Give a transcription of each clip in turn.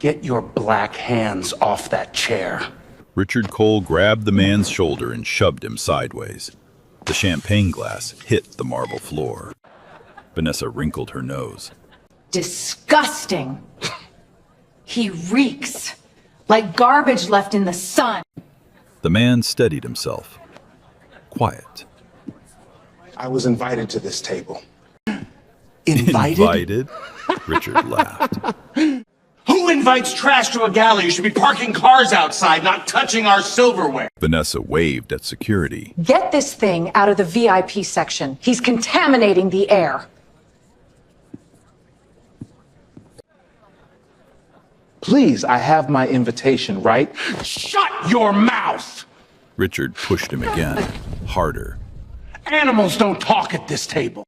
Get your black hands off that chair. Richard Cole grabbed the man's shoulder and shoved him sideways. The champagne glass hit the marble floor. Vanessa wrinkled her nose. Disgusting. He reeks. Like garbage left in the sun. The man steadied himself. Quiet. I was invited to this table. Invited? Richard laughed. Who invites trash to a gala? You should be parking cars outside, not touching our silverware. Vanessa waved at security. Get this thing out of the VIP section. He's contaminating the air. Please, I have my invitation, right? Shut your mouth! Richard pushed him again, harder. Animals don't talk at this table.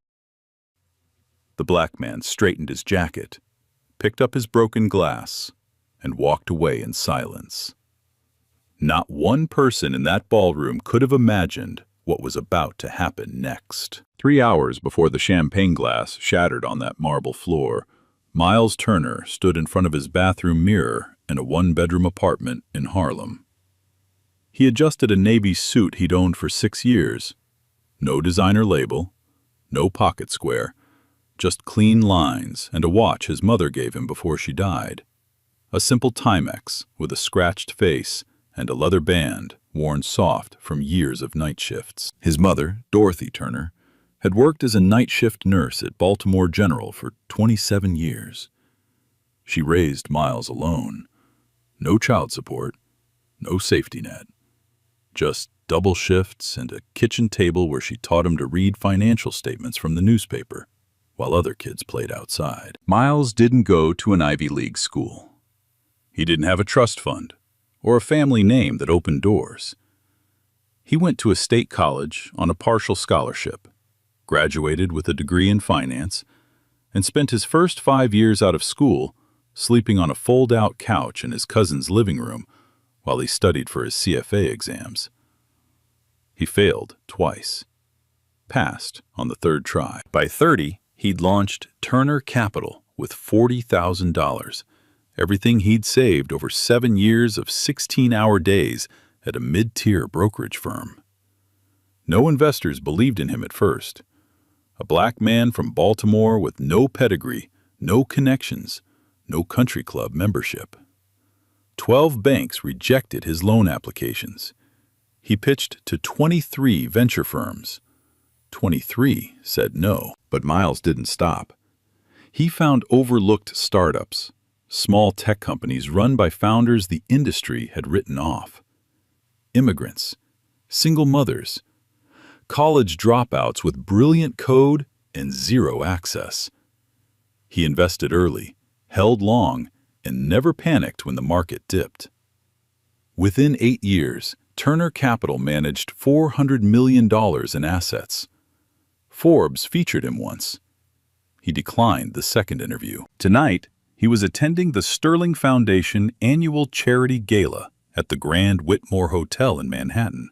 The black man straightened his jacket, picked up his broken glass, and walked away in silence. Not one person in that ballroom could have imagined what was about to happen next. 3 hours before the champagne glass shattered on that marble floor, Miles Turner stood in front of his bathroom mirror in a one-bedroom apartment in Harlem. He adjusted a navy suit he'd owned for 6 years. No designer label, no pocket square, just clean lines and a watch his mother gave him before she died. A simple Timex with a scratched face and a leather band worn soft from years of night shifts. His mother, Dorothy Turner, had worked as a night shift nurse at Baltimore General for 27 years. She raised Miles alone. No child support, no safety net. Just double shifts and a kitchen table where she taught him to read financial statements from the newspaper, while other kids played outside. Miles didn't go to an Ivy League school. He didn't have a trust fund or a family name that opened doors. He went to a state college on a partial scholarship, graduated with a degree in finance, and spent his first 5 years out of school sleeping on a fold-out couch in his cousin's living room while he studied for his CFA exams. He failed twice, passed on the third try. By 30, he'd launched Turner Capital with $40,000, everything he'd saved over 7 years of 16-hour days at a mid-tier brokerage firm. No investors believed in him at first. A black man from Baltimore with no pedigree, no connections, no country club membership. 12 banks rejected his loan applications. He pitched to 23 venture firms. 23 said no, but Miles didn't stop. He found overlooked startups, small tech companies run by founders the industry had written off. Immigrants, single mothers, college dropouts with brilliant code and zero access. He invested early, held long, and never panicked when the market dipped. Within 8 years, Turner Capital managed $400 million in assets. Forbes featured him once. He declined the second interview. Tonight, he was attending the Sterling Foundation annual charity gala at the Grand Whitmore Hotel in Manhattan.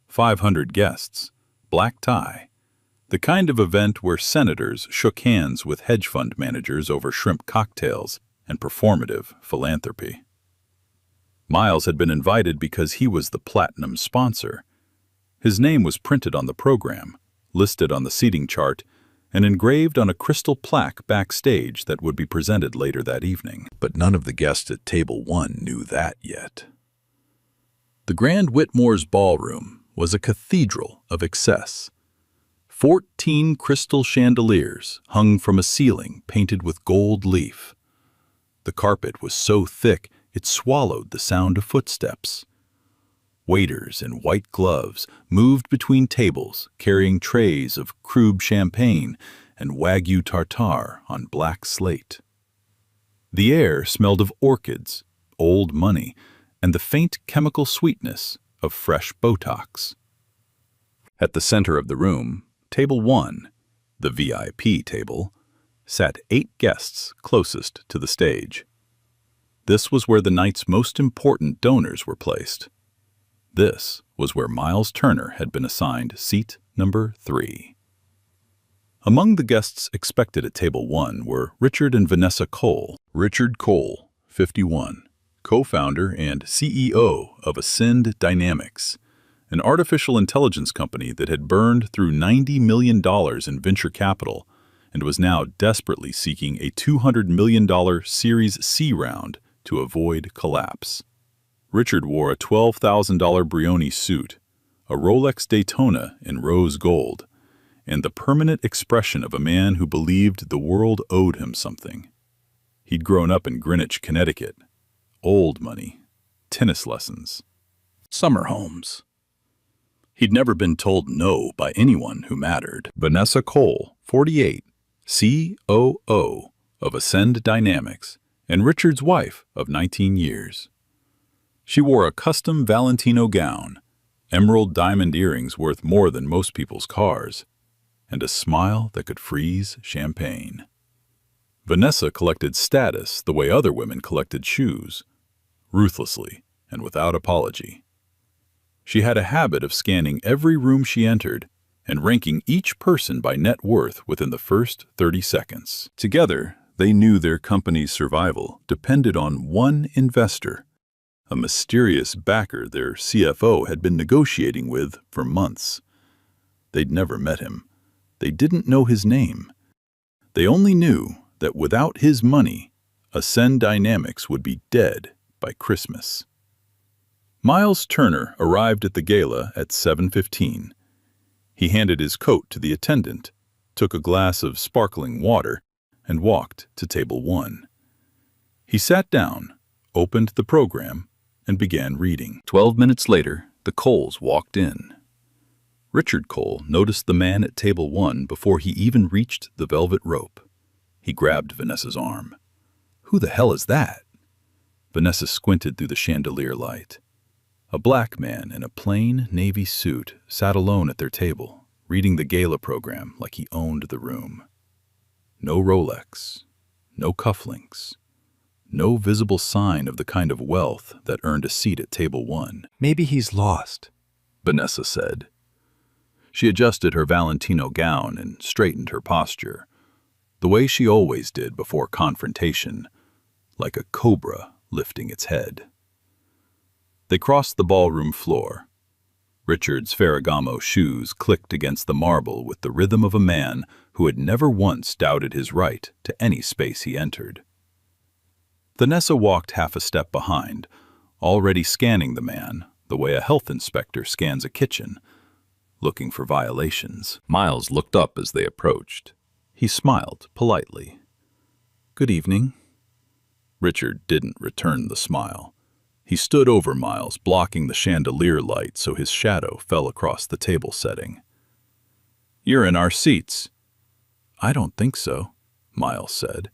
500 guests, black tie, the kind of event where senators shook hands with hedge fund managers over shrimp cocktails and performative philanthropy. Miles had been invited because he was the platinum sponsor. His name was printed on the program, listed on the seating chart, and engraved on a crystal plaque backstage that would be presented later that evening. But none of the guests at Table 1 knew that yet. The Grand Whitmore's ballroom was a cathedral of excess. 14 crystal chandeliers hung from a ceiling painted with gold leaf. The carpet was so thick it swallowed the sound of footsteps. Waiters in white gloves moved between tables carrying trays of Krug champagne and Wagyu tartare on black slate. The air smelled of orchids, old money, and the faint chemical sweetness of fresh Botox. At the center of the room, Table 1, the VIP table, sat 8 guests closest to the stage. This was where the night's most important donors were placed. This was where Miles Turner had been assigned seat number 3. Among the guests expected at Table 1 were Richard and Vanessa Cole. Richard Cole, 51, co-founder and CEO of Ascend Dynamics, an artificial intelligence company that had burned through $90 million in venture capital and was now desperately seeking a $200 million Series C round to avoid collapse. Richard wore a $12,000 Brioni suit, a Rolex Daytona in rose gold, and the permanent expression of a man who believed the world owed him something. He'd grown up in Greenwich, Connecticut. Old money, tennis lessons, summer homes. He'd never been told no by anyone who mattered. Vanessa Cole, 48, COO of Ascend Dynamics, and Richard's wife of 19 years. She wore a custom Valentino gown, emerald diamond earrings worth more than most people's cars, and a smile that could freeze champagne. Vanessa collected status the way other women collected shoes, ruthlessly and without apology. She had a habit of scanning every room she entered and ranking each person by net worth within the first 30 seconds. Together, they knew their company's survival depended on one investor, a mysterious backer their CFO had been negotiating with for months. They'd never met him. They didn't know his name. They only knew that without his money, Ascend Dynamics would be dead by Christmas. Miles Turner arrived at the gala at 7:15. He handed his coat to the attendant, took a glass of sparkling water, and walked to table 1. He sat down, opened the program, and began reading. 12 minutes later, the Coles walked in. Richard Cole noticed the man at table 1 before he even reached the velvet rope. He grabbed Vanessa's arm. "Who the hell is that?" Vanessa squinted through the chandelier light. A black man in a plain navy suit sat alone at their table, reading the gala program like he owned the room. No Rolex, no cufflinks, no visible sign of the kind of wealth that earned a seat at table 1. "Maybe he's lost," Vanessa said. She adjusted her Valentino gown and straightened her posture, the way she always did before confrontation, like a cobra lifting its head. They crossed the ballroom floor. Richard's Ferragamo shoes clicked against the marble with the rhythm of a man who had never once doubted his right to any space he entered. Vanessa walked half a step behind, already scanning the man the way a health inspector scans a kitchen, looking for violations. Miles looked up as they approached. He smiled politely. "Good evening." Richard didn't return the smile. He stood over Miles, blocking the chandelier light so his shadow fell across the table setting. "You're in our seats." "I don't think so," Miles said.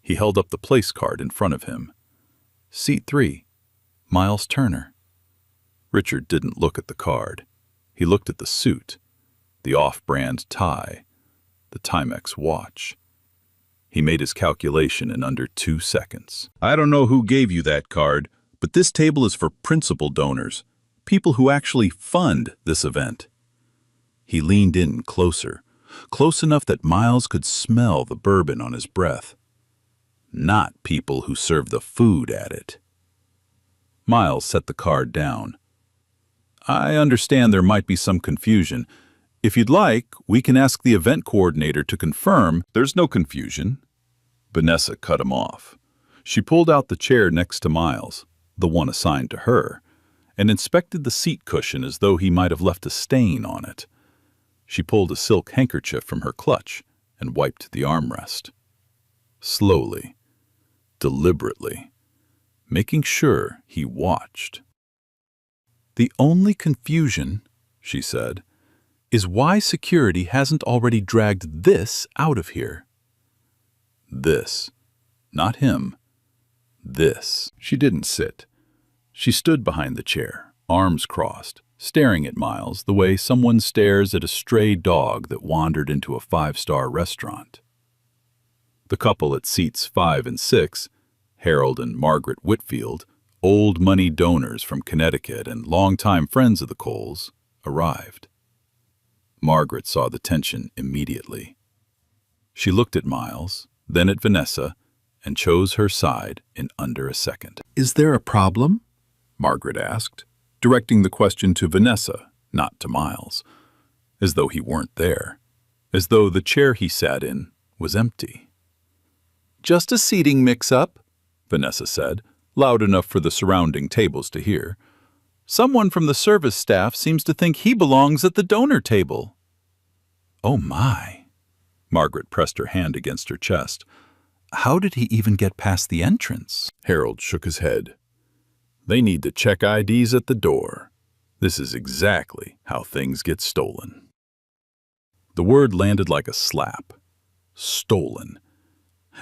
He held up the place card in front of him. "Seat 3, Miles Turner." Richard didn't look at the card. He looked at the suit, the off-brand tie, the Timex watch. He made his calculation in under 2 seconds. "I don't know who gave you that card, but this table is for principal donors, people who actually fund this event." He leaned in closer, close enough that Miles could smell the bourbon on his breath. Not people who serve the food at it. Miles set the card down. "I understand there might be some confusion. If you'd like, we can ask the event coordinator to confirm." "There's no confusion." Vanessa cut him off. She pulled out the chair next to Miles, the one assigned to her, and inspected the seat cushion as though he might have left a stain on it. She pulled a silk handkerchief from her clutch and wiped the armrest. Slowly, deliberately, making sure he watched. "The only confusion," she said, "is why security hasn't already dragged this out of here." This. Not him. This. She didn't sit. She stood behind the chair, arms crossed, staring at Miles the way someone stares at a stray dog that wandered into a 5-star restaurant. The couple at seats 5 and 6, Harold and Margaret Whitfield, old money donors from Connecticut and longtime friends of the Coles, arrived. Margaret saw the tension immediately. She looked at Miles, then at Vanessa, and chose her side in under a second. "Is there a problem?" Margaret asked, directing the question to Vanessa, not to Miles, as though he weren't there, as though the chair he sat in was empty. "Just a seating mix-up," Vanessa said, loud enough for the surrounding tables to hear. "Someone from the service staff seems to think he belongs at the donor table." "Oh my!" Margaret pressed her hand against her chest. "How did he even get past the entrance?" Harold shook his head. "They need to check IDs at the door. This is exactly how things get stolen." The word landed like a slap. Stolen.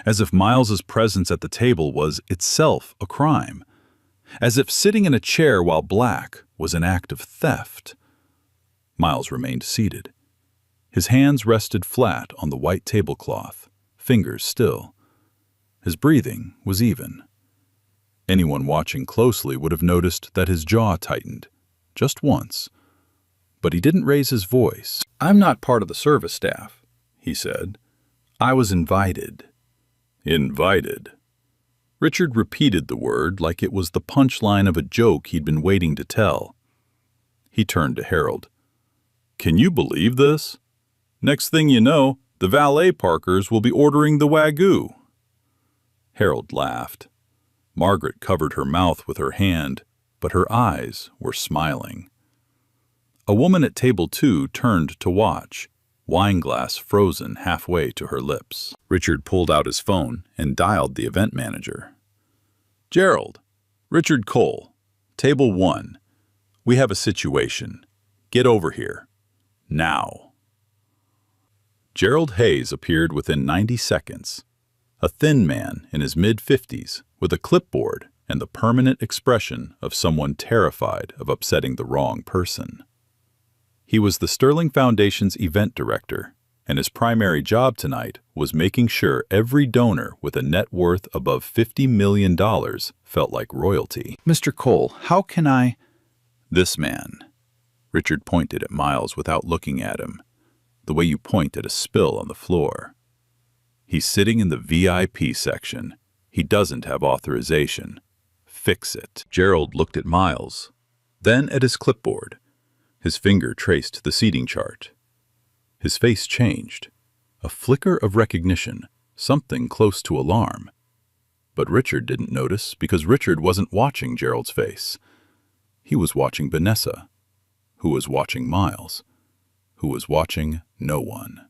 As if Miles's presence at the table was itself a crime. As if sitting in a chair while black was an act of theft. Miles remained seated. His hands rested flat on the white tablecloth, fingers still. His breathing was even. Anyone watching closely would have noticed that his jaw tightened, just once. But he didn't raise his voice. "I'm not part of the service staff," he said. "I was invited." Invited. Richard repeated the word like it was the punchline of a joke he'd been waiting to tell. He turned to Harold. "Can you believe this? Next thing you know, the valet parkers will be ordering the Wagyu." Harold laughed. Margaret covered her mouth with her hand, but her eyes were smiling. A woman at table 2 turned to watch, wineglass frozen halfway to her lips. Richard pulled out his phone and dialed the event manager. "Gerald, Richard Cole, table 1. We have a situation. Get over here. Now." Gerald Hayes appeared within 90 seconds. A thin man in his mid-50s with a clipboard and the permanent expression of someone terrified of upsetting the wrong person. He was the Sterling Foundation's event director, and his primary job tonight was making sure every donor with a net worth above $50 million felt like royalty. "Mr. Cole, how can I—" "This man." Richard pointed at Miles without looking at him, the way you point at a spill on the floor. "He's sitting in the VIP section. He doesn't have authorization. Fix it." Gerald looked at Miles, then at his clipboard. His finger traced the seating chart. His face changed. A flicker of recognition, something close to alarm. But Richard didn't notice because Richard wasn't watching Gerald's face. He was watching Vanessa, who was watching Miles, who was watching no one.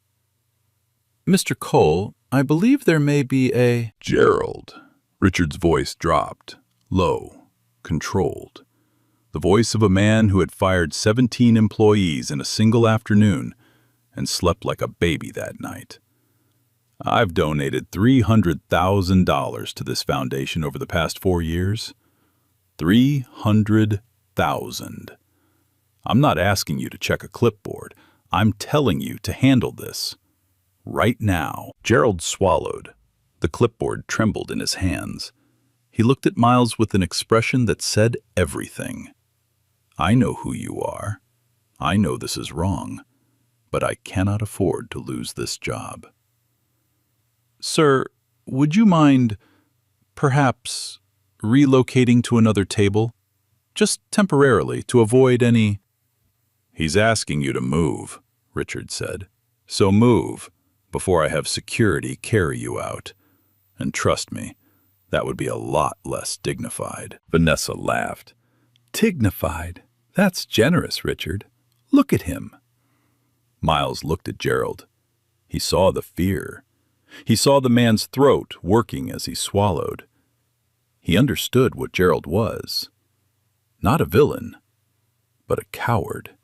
"Mr. Cole, I believe there may be a—" "Gerald." Richard's voice dropped, low, controlled. The voice of a man who had fired 17 employees in a single afternoon and slept like a baby that night. "I've donated $300,000 to this foundation over the past 4 years. 300,000. I'm not asking you to check a clipboard. I'm telling you to handle this. Right now." Gerald swallowed. The clipboard trembled in his hands. He looked at Miles with an expression that said everything. "I know who you are. I know this is wrong, but I cannot afford to lose this job." "Sir, would you mind, perhaps, relocating to another table? Just temporarily, to avoid any—" "He's asking you to move," Richard said. "So move, before I have security carry you out. And trust me, that would be a lot less dignified." Vanessa laughed. "Dignified? That's generous, Richard. Look at him." Miles looked at Gerald. He saw the fear. He saw the man's throat working as he swallowed. He understood what Gerald was. Not a villain, but a coward.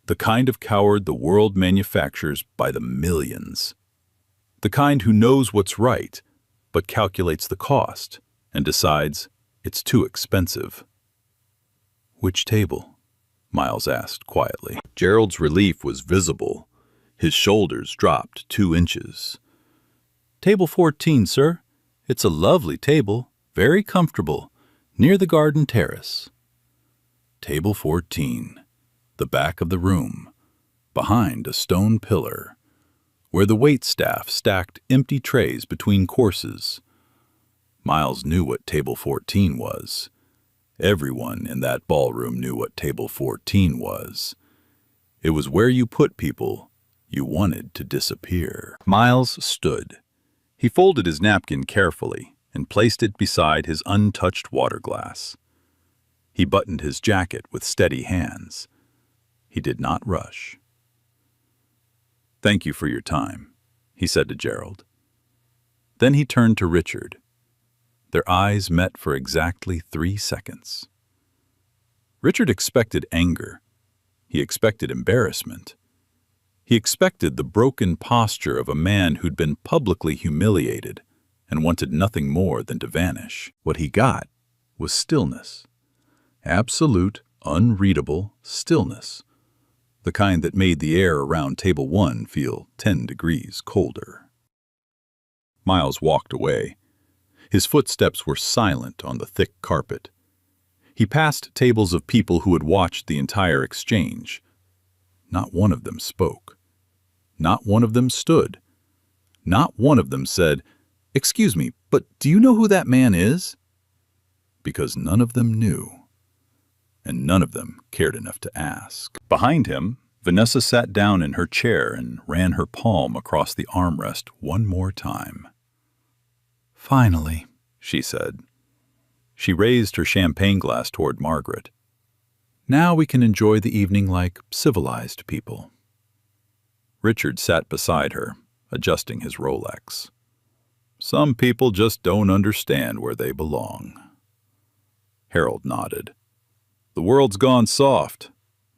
The kind of coward the world manufactures by the millions. The kind who knows what's right, but calculates the cost and decides it's too expensive. "Which table?" Miles asked quietly. Gerald's relief was visible. His shoulders dropped 2 inches. "Table 14, sir. It's a lovely table, very comfortable, near the garden terrace." Table 14, the back of the room, behind a stone pillar, where the waitstaff stacked empty trays between courses, Miles knew what Table 14 was. Everyone in that ballroom knew what Table 14 was. It was where you put people you wanted to disappear. Miles stood. He folded his napkin carefully and placed it beside his untouched water glass. He buttoned his jacket with steady hands. He did not rush. "Thank you for your time," he said to Gerald. Then he turned to Richard. Their eyes met for exactly 3 seconds. Richard expected anger. He expected embarrassment. He expected the broken posture of a man who'd been publicly humiliated and wanted nothing more than to vanish. What he got was stillness. Absolute, unreadable stillness. The kind that made the air around Table 1 feel 10 degrees colder. Miles walked away. His footsteps were silent on the thick carpet. He passed tables of people who had watched the entire exchange. Not one of them spoke. Not one of them stood. Not one of them said, "Excuse me, but do you know who that man is?" Because none of them knew. And none of them cared enough to ask. Behind him, Vanessa sat down in her chair and ran her palm across the armrest one more time. "Finally," she said. She raised her champagne glass toward Margaret. "Now we can enjoy the evening like civilized people." Richard sat beside her, adjusting his Rolex. "Some people just don't understand where they belong." Harold nodded. "The world's gone soft.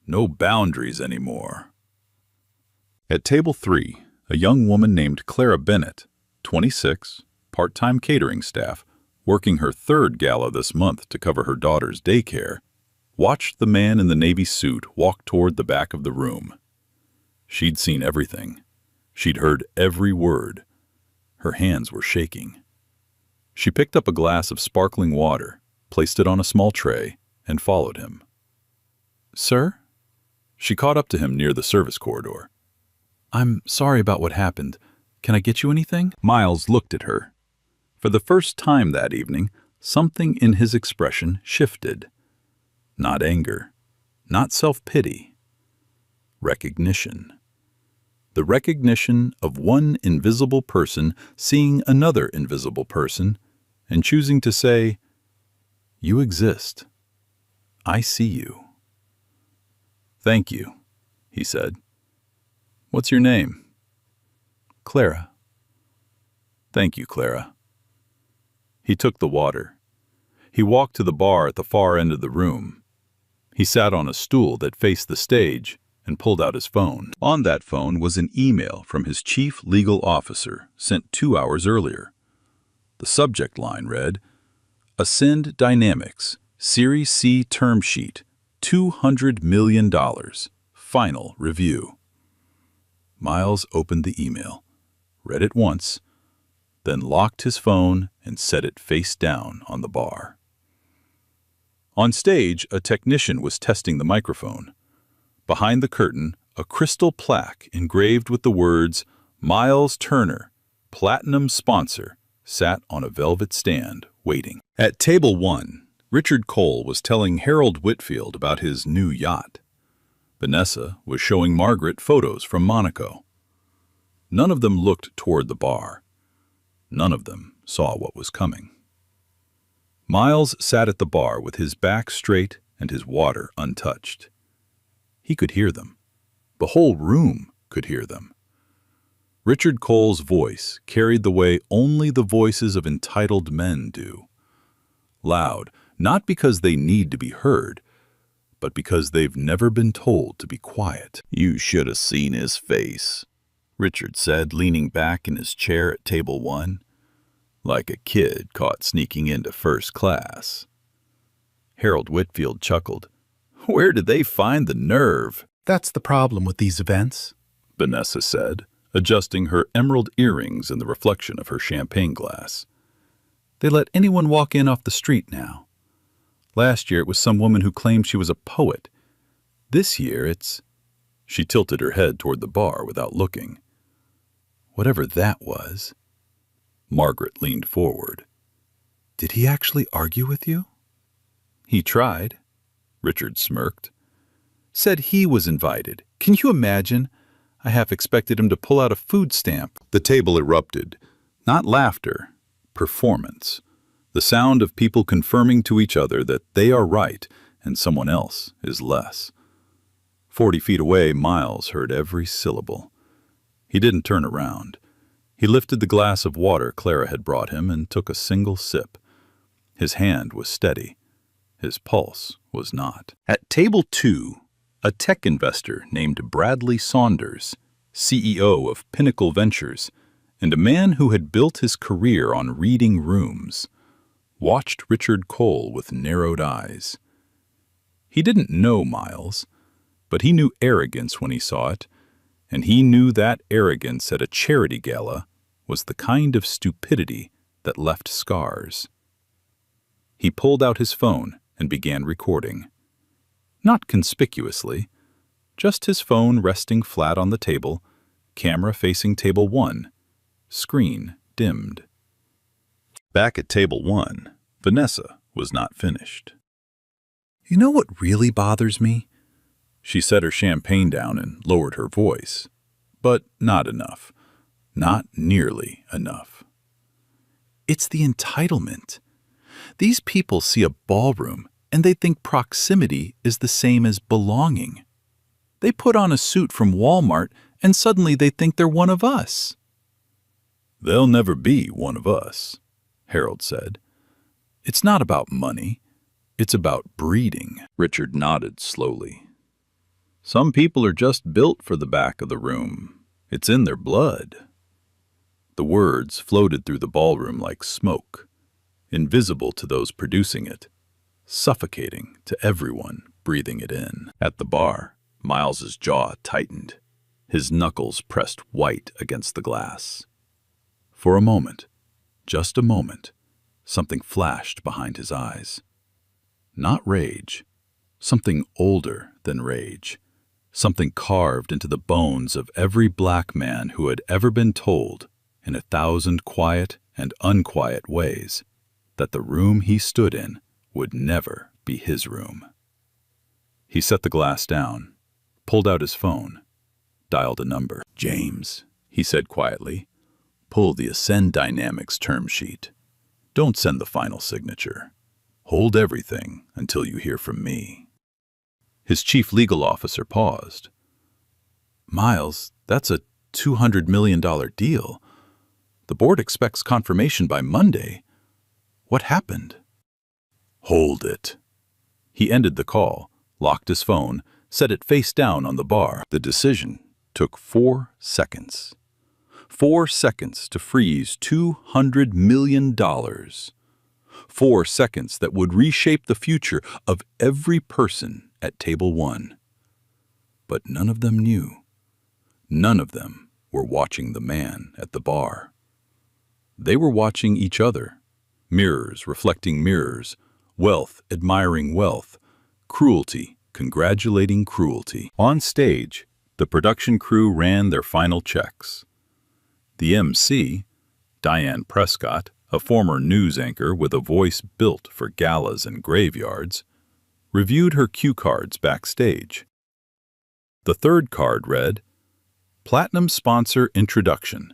No boundaries anymore." At Table 3, a young woman named Clara Bennett, 26, part-time catering staff, working her 3rd gala this month to cover her daughter's daycare, watched the man in the navy suit walk toward the back of the room. She'd seen everything. She'd heard every word. Her hands were shaking. She picked up a glass of sparkling water, placed it on a small tray, and followed him. "Sir?" She caught up to him near the service corridor. "I'm sorry about what happened. Can I get you anything?" Miles looked at her. For the first time that evening, something in his expression shifted. Not anger, not self-pity. Recognition. The recognition of one invisible person seeing another invisible person and choosing to say, "You exist. I see you." "Thank you," he said. "What's your name?" "Clara." "Thank you, Clara." He took the water. He walked to the bar at the far end of the room. He sat on a stool that faced the stage and pulled out his phone. On that phone was an email from his chief legal officer sent 2 hours earlier. The subject line read, "Ascend Dynamics, Series C Term Sheet, $200 million, Final Review." Miles opened the email, read it once, then locked his phone and set it face down on the bar. On stage, a technician was testing the microphone. Behind the curtain, a crystal plaque engraved with the words, "Miles Turner, Platinum Sponsor," sat on a velvet stand, waiting. At Table 1, Richard Cole was telling Harold Whitfield about his new yacht. Vanessa was showing Margaret photos from Monaco. None of them looked toward the bar. None of them saw what was coming. Miles sat at the bar with his back straight and his water untouched. He could hear them. The whole room could hear them. Richard Cole's voice carried the way only the voices of entitled men do. Loud, not because they need to be heard, but because they've never been told to be quiet. "You should have seen his face," Richard said, leaning back in his chair at Table 1, "like a kid caught sneaking into first class." Harold Whitfield chuckled. "Where did they find the nerve?" "That's the problem with these events," Vanessa said, adjusting her emerald earrings in the reflection of her champagne glass. "They let anyone walk in off the street now. Last year it was some woman who claimed she was a poet. This year it's—" She tilted her head toward the bar without looking. "Whatever that was." Margaret leaned forward. Did he actually argue with you? He tried. Richard smirked. Said he was invited. Can you imagine? I half expected him to pull out a food stamp. The table erupted. Not laughter. Performance. The sound of people confirming to each other that they are right and someone else is less. 40 feet away, Miles heard every syllable. He didn't turn around. He lifted the glass of water Clara had brought him and took a single sip. His hand was steady. His pulse was not. At table 2, a tech investor named Bradley Saunders, CEO of Pinnacle Ventures, and a man who had built his career on reading rooms, watched Richard Cole with narrowed eyes. He didn't know Miles, but he knew arrogance when he saw it, and he knew that arrogance at a charity gala was the kind of stupidity that left scars. He pulled out his phone and began recording. Not conspicuously, just his phone resting flat on the table, camera facing table 1, screen dimmed. Back at table 1, Vanessa was not finished. You know what really bothers me? She set her champagne down and lowered her voice. But not enough. Not nearly enough. It's the entitlement. These people see a ballroom and they think proximity is the same as belonging. They put on a suit from Walmart and suddenly they think they're one of us. They'll never be one of us, Harold said. It's not about money. It's about breeding. Richard nodded slowly. Some people are just built for the back of the room. It's in their blood. The words floated through the ballroom like smoke, invisible to those producing it, suffocating to everyone breathing it in. At the bar, Miles's jaw tightened, his knuckles pressed white against the glass. For a moment, just a moment, something flashed behind his eyes. Not rage, something older than rage. Something carved into the bones of every black man who had ever been told, in 1,000 quiet and unquiet ways, that the room he stood in would never be his room. He set the glass down, pulled out his phone, dialed a number. James, he said quietly, pull the Ascend Dynamics term sheet. Don't send the final signature. Hold everything until you hear from me. His chief legal officer paused. Miles, that's a $200 million deal. The board expects confirmation by Monday. What happened? Hold it. He ended the call, locked his phone, set it face down on the bar. The decision took 4 seconds. 4 seconds to freeze $200 million. 4 seconds that would reshape the future of every person at table 1. But none of them knew. None of them were watching the man at the bar. They were watching each other. Mirrors reflecting mirrors, wealth admiring wealth, cruelty congratulating cruelty. On stage, the production crew ran their final checks. The MC, Diane Prescott, a former news anchor with a voice built for galas and graveyards, reviewed her cue cards backstage. The third card read, Platinum Sponsor Introduction,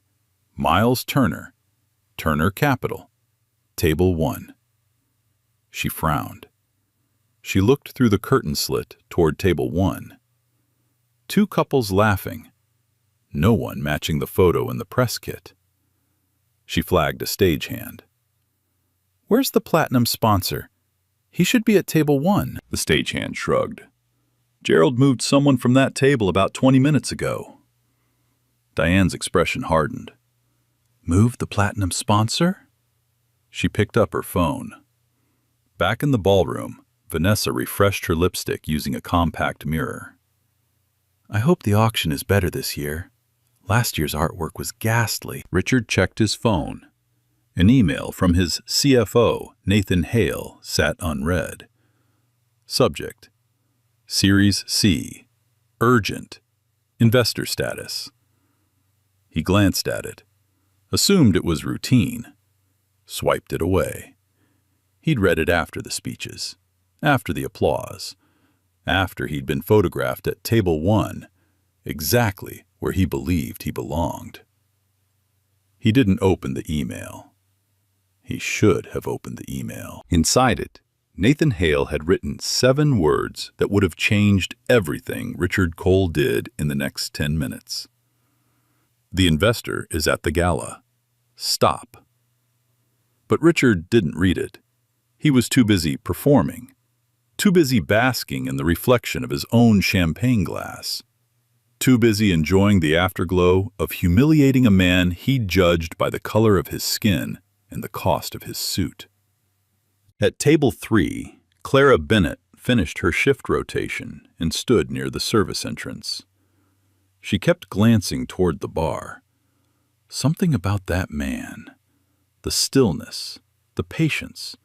Miles Turner, Turner Capital, Table 1. She frowned. She looked through the curtain slit toward Table 1. 2 couples laughing, no one matching the photo in the press kit. She flagged a stagehand. Where's the platinum sponsor? He should be at table 1. The stagehand shrugged. Gerald moved someone from that table about 20 minutes ago. Diane's expression hardened. Moved the platinum sponsor? She picked up her phone. Back in the ballroom, Vanessa refreshed her lipstick using a compact mirror. I hope the auction is better this year. Last year's artwork was ghastly. Richard checked his phone. An email from his CFO, Nathan Hale, sat unread. Subject: Series C. Urgent. Investor status. He glanced at it, assumed it was routine, swiped it away. He'd read it after the speeches, after the applause, after he'd been photographed at table 1, exactly where he believed he belonged. He didn't open the email. He should have opened the email. Inside it, Nathan Hale had written 7 words that would have changed everything Richard Cole did in the next 10 minutes. The investor is at the gala. Stop. But Richard didn't read it. He was too busy performing, too busy basking in the reflection of his own champagne glass, too busy enjoying the afterglow of humiliating a man he'd judged by the color of his skin and the cost of his suit. At table 3, Clara Bennett finished her shift rotation and stood near the service entrance. She kept glancing toward the bar. Something about that man, the stillness, the patience,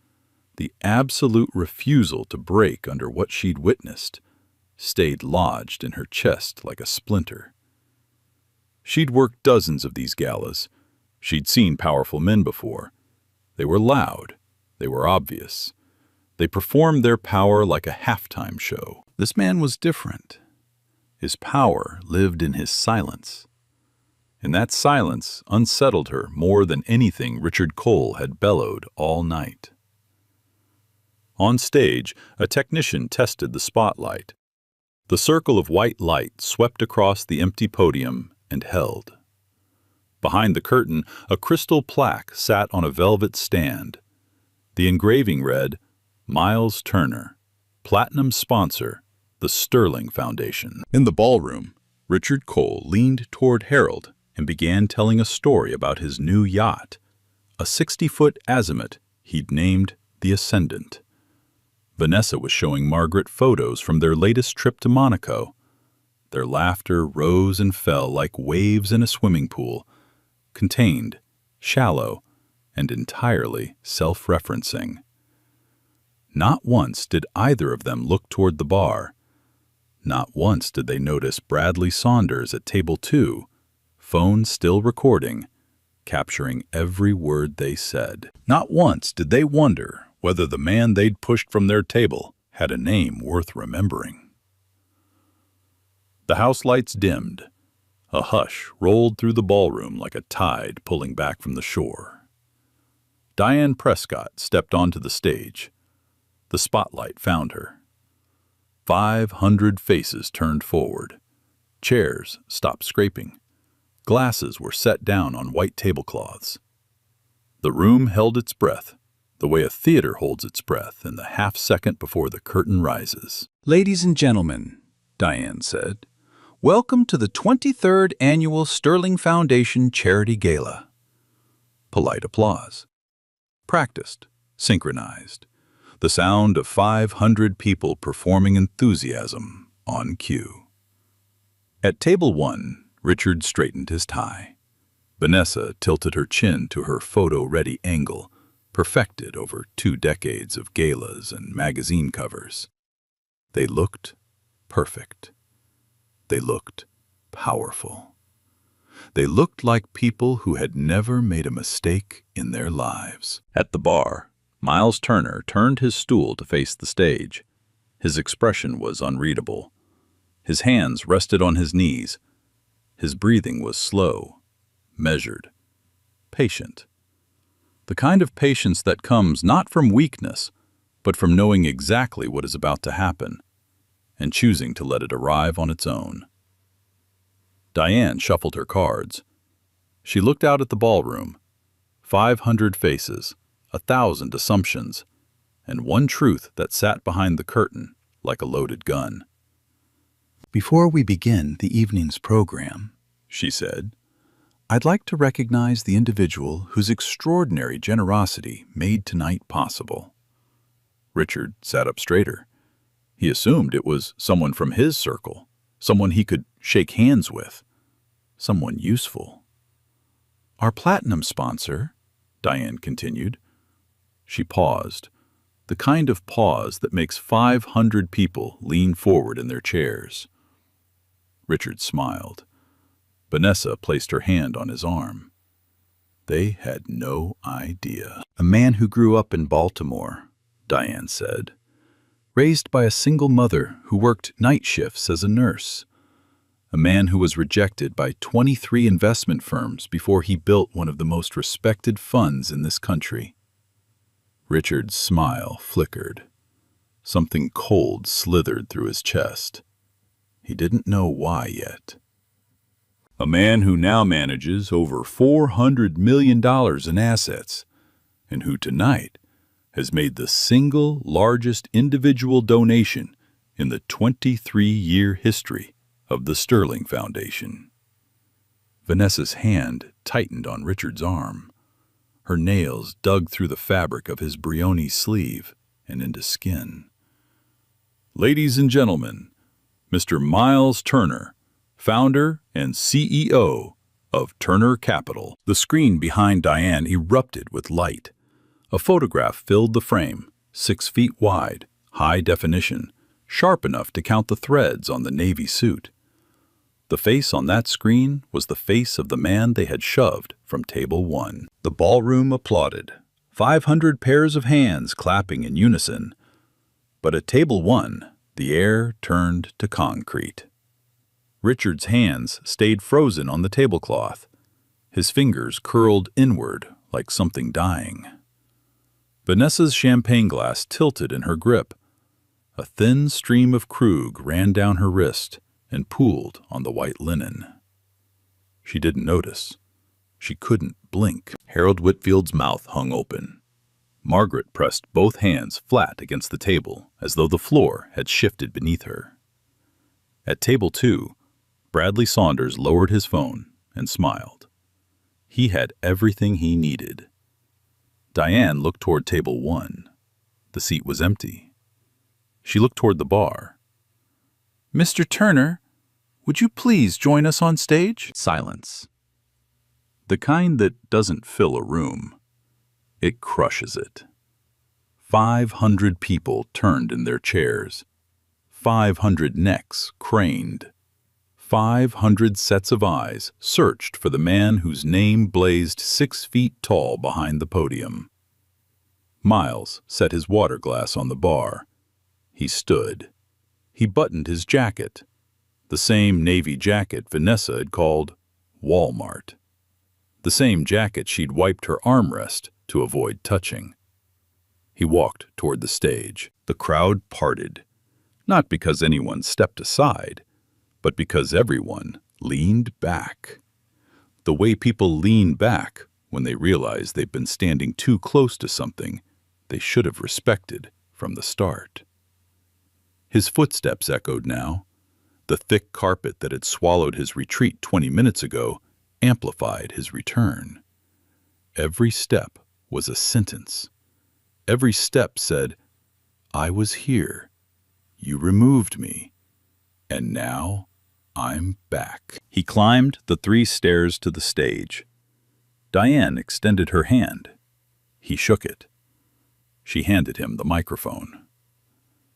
the absolute refusal to break under what she'd witnessed, stayed lodged in her chest like a splinter. She'd worked dozens of these galas. She'd seen powerful men before. They were loud. They were obvious. They performed their power like a halftime show. This man was different. His power lived in his silence. And that silence unsettled her more than anything Richard Cole had bellowed all night. On stage, a technician tested the spotlight. The circle of white light swept across the empty podium and held. Behind the curtain, a crystal plaque sat on a velvet stand. The engraving read, "Miles Turner, Platinum Sponsor, the Sterling Foundation." In the ballroom, Richard Cole leaned toward Harold and began telling a story about his new yacht, a 60-foot azimut he'd named the Ascendant. Vanessa was showing Margaret photos from their latest trip to Monaco. Their laughter rose and fell like waves in a swimming pool, contained, shallow, and entirely self-referencing. Not once did either of them look toward the bar. Not once did they notice Bradley Saunders at table 2, phone still recording, capturing every word they said. Not once did they wonder whether the man they'd pushed from their table had a name worth remembering. The house lights dimmed. A hush rolled through the ballroom like a tide pulling back from the shore. Diane Prescott stepped onto the stage. The spotlight found her. 500 faces turned forward. Chairs stopped scraping. Glasses were set down on white tablecloths. The room held its breath, the way a theater holds its breath in the half-second before the curtain rises. Ladies and gentlemen, Diane said, welcome to the 23rd Annual Sterling Foundation Charity Gala. Polite applause. Practiced, synchronized. The sound of 500 people performing enthusiasm on cue. At table 1, Richard straightened his tie. Vanessa tilted her chin to her photo-ready angle, perfected over 2 decades of galas and magazine covers. They looked perfect. They looked powerful. They looked like people who had never made a mistake in their lives. At the bar, Miles Turner turned his stool to face the stage. His expression was unreadable. His hands rested on his knees. His breathing was slow, measured, patient. The kind of patience that comes not from weakness, but from knowing exactly what is about to happen and choosing to let it arrive on its own. Diane shuffled her cards. She looked out at the ballroom. 500 faces, 1,000 assumptions, and one truth that sat behind the curtain like a loaded gun. before we begin the evening's program, She said, I'd like to recognize the individual whose extraordinary generosity made tonight possible. Richard sat up straighter. He assumed it was someone from his circle, someone he could shake hands with, someone useful. Our platinum sponsor, Diane continued. She paused, the kind of pause that makes 500 people lean forward in their chairs. Richard smiled. Vanessa placed her hand on his arm. They had no idea. a man who grew up in Baltimore, Diane said. Raised by a single mother who worked night shifts as a nurse. A man who was rejected by 23 investment firms before he built one of the most respected funds in this country. Richard's smile flickered. Something cold slithered through his chest. He didn't know why yet. A man who now manages over $400 million in assets, and who tonight has made the single largest individual donation in the 23-year history of the Sterling Foundation. Vanessa's hand tightened on Richard's arm. Her nails dug through the fabric of his Brioni sleeve and into skin. Ladies and gentlemen, Mr. Miles Turner, founder and CEO of Turner Capital. The screen behind Diane erupted with light. A photograph filled the frame, 6 feet wide, high definition, sharp enough to count the threads on the navy suit. The face on that screen was the face of the man they had shoved from table 1. The ballroom applauded, 500 pairs of hands clapping in unison. But at table 1, the air turned to concrete. Richard's hands stayed frozen on the tablecloth. His fingers curled inward like something dying. Vanessa's champagne glass tilted in her grip. A thin stream of Krug ran down her wrist and pooled on the white linen. She didn't notice. She couldn't blink. Harold Whitfield's mouth hung open. Margaret pressed both hands flat against the table as though the floor had shifted beneath her. At table 2, Bradley Saunders lowered his phone and smiled. He had everything he needed. Diane looked toward table 1. The seat was empty. She looked toward the bar. Mr. Turner, would you please join us on stage? Silence. The kind that doesn't fill a room. It crushes it. 500 people turned in their chairs. 500 necks craned. 500 sets of eyes searched for the man whose name blazed 6 feet tall behind the podium. Miles set his water glass on the bar. He stood. He buttoned his jacket, the same navy jacket Vanessa had called Walmart, the same jacket she'd wiped her armrest to avoid touching. He walked toward the stage. The crowd parted, not because anyone stepped aside, but because everyone leaned back. The way people lean back when they realize they've been standing too close to something they should have respected from the start. His footsteps echoed now. The thick carpet that had swallowed his retreat 20 minutes ago amplified his return. Every step was a sentence. Every step said, I was here. You removed me. And now I'm back. He climbed the 3 stairs to the stage. Diane extended her hand. He shook it. She handed him the microphone.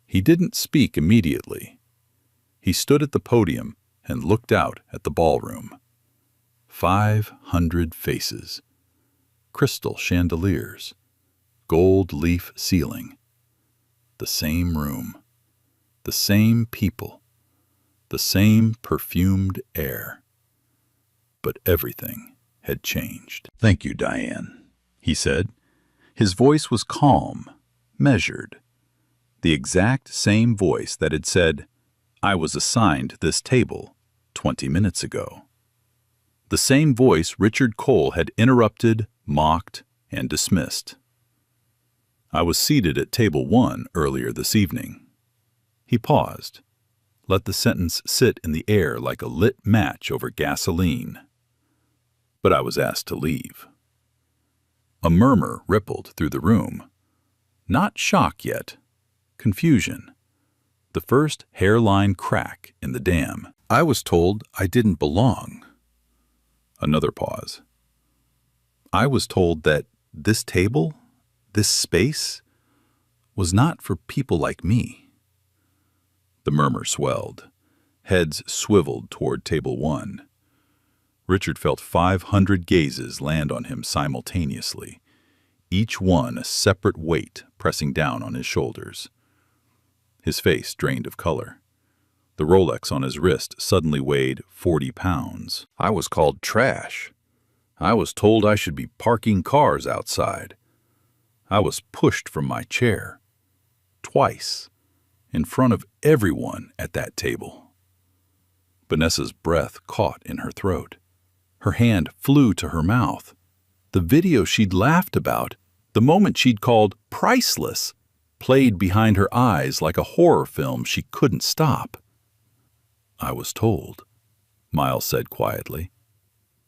He didn't speak immediately. He stood at the podium and looked out at the ballroom. 500 faces. Crystal chandeliers. Gold leaf ceiling. The same room. The same people. The same perfumed air. But everything had changed. Thank you, Diane, he said. His voice was calm, measured. The exact same voice that had said, I was assigned this table 20 minutes ago. The same voice Richard Cole had interrupted, mocked, and dismissed. I was seated at table 1 earlier this evening. He paused, let the sentence sit in the air like a lit match over gasoline. But I was asked to leave. A murmur rippled through the room. Not shock yet, confusion. The first hairline crack in the dam. I was told I didn't belong. Another pause. I was told that this table, this space, was not for people like me. The murmur swelled. Heads swiveled toward table 1. Richard felt 500 gazes land on him simultaneously, each one a separate weight pressing down on his shoulders. His face drained of color. The Rolex on his wrist suddenly weighed 40 pounds. I was called trash. I was told I should be parking cars outside. I was pushed from my chair. Twice. In front of everyone at that table. Vanessa's breath caught in her throat. Her hand flew to her mouth. The video she'd laughed about, the moment she'd called priceless, played behind her eyes like a horror film she couldn't stop. "I was told," Miles said quietly,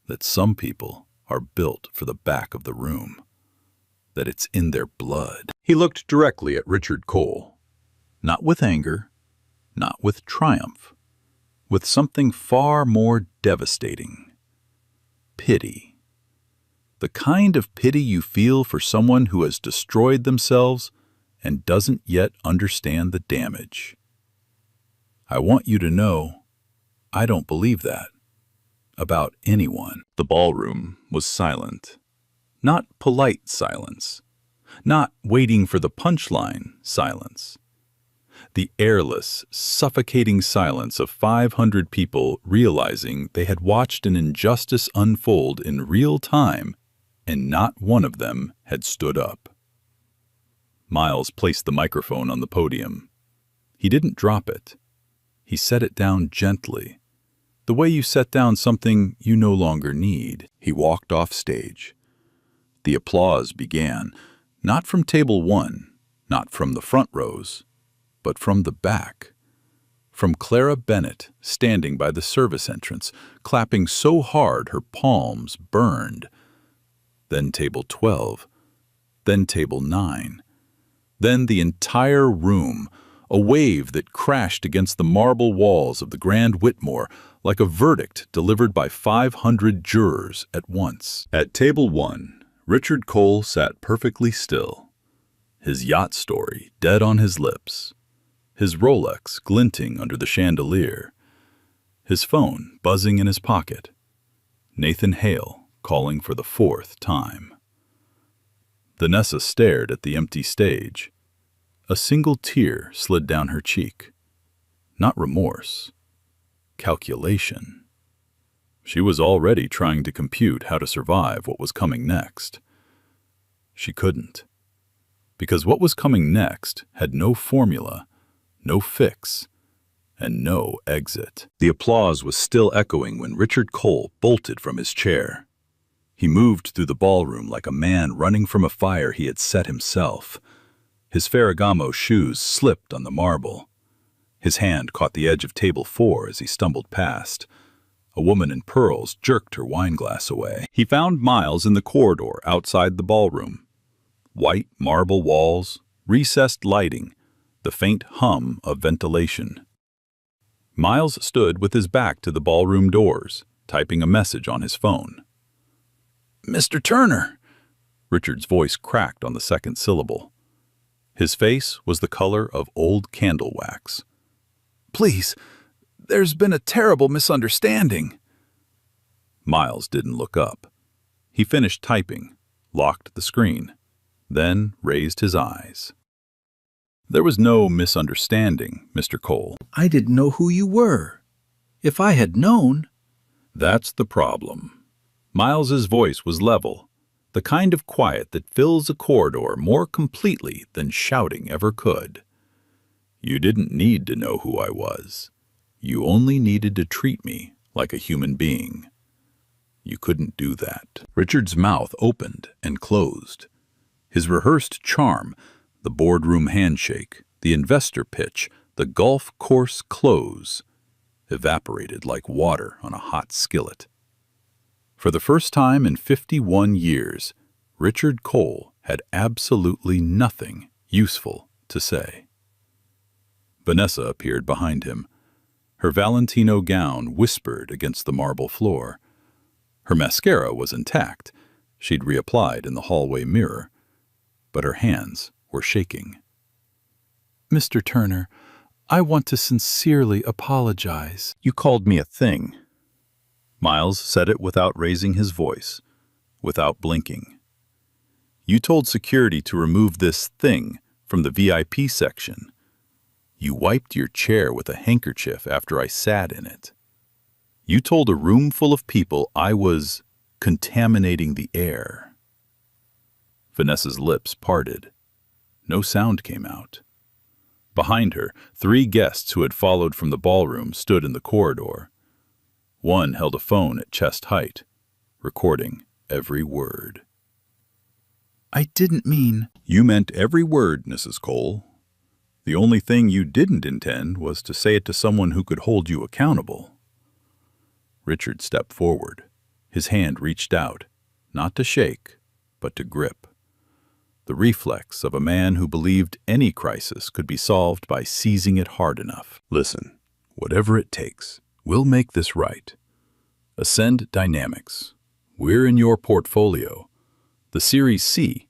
"that some people are built for the back of the room, that it's in their blood." He looked directly at Richard Cole, not with anger, not with triumph, with something far more devastating. Pity. The kind of pity you feel for someone who has destroyed themselves and doesn't yet understand the damage. "I want you to know, I don't believe that about anyone." The ballroom was silent. Not polite silence. Not waiting for the punchline silence. The airless, suffocating silence of 500 people realizing they had watched an injustice unfold in real time, and not one of them had stood up. Miles placed the microphone on the podium. He didn't drop it. He set it down gently, the way you set down something you no longer need. He walked off stage. The applause began, not from table 1, not from the front rows, but from the back. From Clara Bennett, standing by the service entrance, clapping so hard her palms burned. Then table 12, then table 9, then the entire room, a wave that crashed against the marble walls of the Grand Whitmore like a verdict delivered by 500 jurors at once. At table 1, Richard Cole sat perfectly still, his yacht story dead on his lips, his Rolex glinting under the chandelier, his phone buzzing in his pocket, Nathan Hale calling for the 4th time. Vanessa stared at the empty stage. A single tear slid down her cheek. Not remorse. Calculation. She was already trying to compute how to survive what was coming next. She couldn't. Because what was coming next had no formula, no fix, and no exit. The applause was still echoing when Richard Cole bolted from his chair. He moved through the ballroom like a man running from a fire he had set himself. His Ferragamo shoes slipped on the marble. His hand caught the edge of table 4 as he stumbled past. A woman in pearls jerked her wineglass away. He found Miles in the corridor outside the ballroom. White marble walls, recessed lighting, the faint hum of ventilation. Miles stood with his back to the ballroom doors, typing a message on his phone. "Mr. Turner!" Richard's voice cracked on the second syllable. His face was the color of old candle wax. "Please, there's been a terrible misunderstanding." Miles didn't look up. He finished typing, locked the screen, then raised his eyes. "There was no misunderstanding, Mr. Cole." I didn't know who you were. If I had known... "That's the problem." Miles's voice was level, the kind of quiet that fills a corridor more completely than shouting ever could. "You didn't need to know who I was. You only needed to treat me like a human being. You couldn't do that." Richard's mouth opened and closed. His rehearsed charm, the boardroom handshake, the investor pitch, the golf course close, evaporated like water on a hot skillet. For the first time in 51 years, Richard Cole had absolutely nothing useful to say. Vanessa appeared behind him. Her Valentino gown whispered against the marble floor. Her mascara was intact. She'd reapplied in the hallway mirror. But her hands were shaking. "Mr. Turner, I want to sincerely apologize." "You called me a thing." Miles said it without raising his voice, without blinking. "You told security to remove this thing from the VIP section. You wiped your chair with a handkerchief after I sat in it. You told a room full of people I was contaminating the air. Vanessa's lips parted. No sound came out. Behind her, 3 guests who had followed from the ballroom stood in the corridor. One held a phone at chest height, recording every word. I didn't mean... You meant every word, Mrs. Cole. The only thing you didn't intend was to say it to someone who could hold you accountable. Richard stepped forward. His hand reached out, not to shake, but to grip. The reflex of a man who believed any crisis could be solved by seizing it hard enough. Listen, whatever it takes, we'll make this right. Ascend Dynamics. We're in your portfolio. The Series C.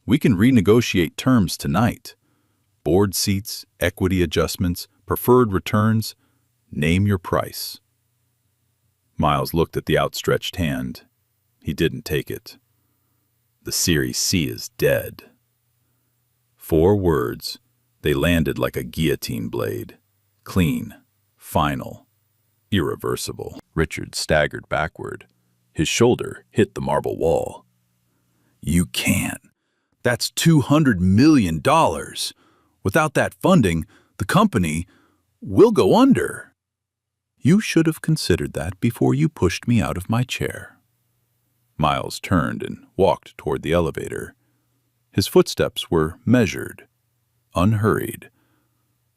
We can renegotiate terms tonight. Board seats, equity adjustments, preferred returns. Name your price. Miles looked at the outstretched hand. He didn't take it. The Series C is dead. 4 words. They landed like a guillotine blade. Clean, final, irreversible. Richard staggered backward. His shoulder hit the marble wall. You can't. That's $200 million. Without that funding, the company will go under. You should have considered that before you pushed me out of my chair. Miles turned and walked toward the elevator. His footsteps were measured, unhurried.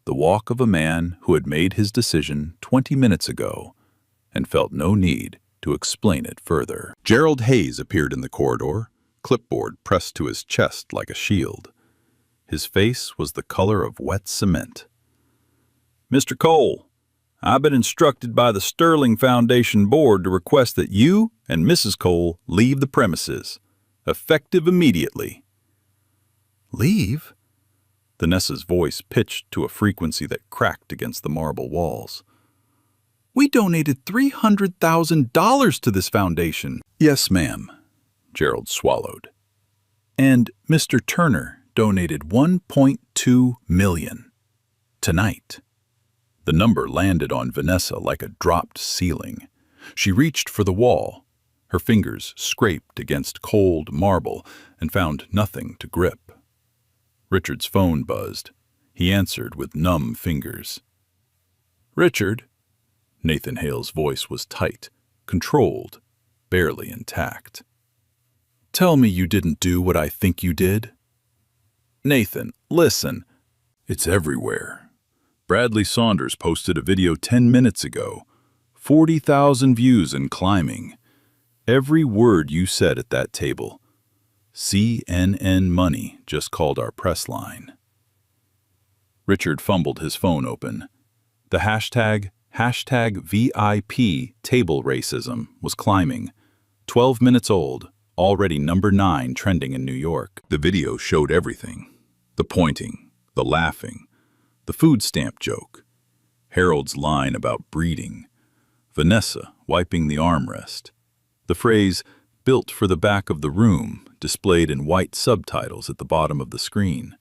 The walk of a man who had made his decision 20 minutes ago and felt no need to explain it further. Gerald Hayes appeared in the corridor, clipboard pressed to his chest like a shield. His face was the color of wet cement. Mr. Cole, I've been instructed by the Sterling Foundation Board to request that you and Mrs. Cole leave the premises, effective immediately. Leave? Vanessa's voice pitched to a frequency that cracked against the marble walls. We donated $300,000 to this foundation. Yes, ma'am, Gerald swallowed. And Mr. Turner donated $1.2 million. Tonight. The number landed on Vanessa like a dropped ceiling. She reached for the wall. Her fingers scraped against cold marble and found nothing to grip. Richard's phone buzzed. He answered with numb fingers. Richard? Nathan Hale's voice was tight, controlled, barely intact. Tell me you didn't do what I think you did. Nathan, listen. It's everywhere. Bradley Saunders posted a video 10 minutes ago. 40,000 views and climbing. Every word you said at that table. CNN Money just called our press line. Richard fumbled his phone open. The hashtag VIP table racism was climbing. 12 minutes old, already number 9 trending in New York. The video showed everything. The pointing, the laughing, the food stamp joke, Harold's line about breeding, Vanessa wiping the armrest, the phrase, built for the back of the room, displayed in white subtitles at the bottom of the screen.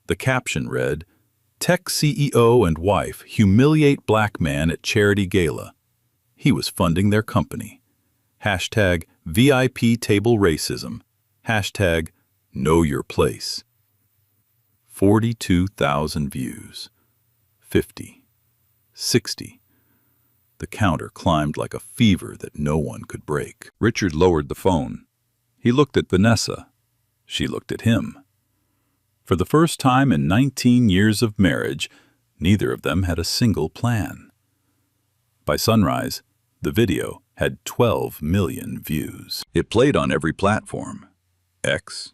The caption read, Tech CEO and wife humiliate black man at charity gala. He was funding their company. Hashtag VIP table racism. Hashtag know your place. 42,000 views. 50. 60. The counter climbed like a fever that no one could break. Richard lowered the phone. He looked at Vanessa. She looked at him. For the first time in 19 years of marriage, neither of them had a single plan. By sunrise, the video had 12 million views. It played on every platform. X,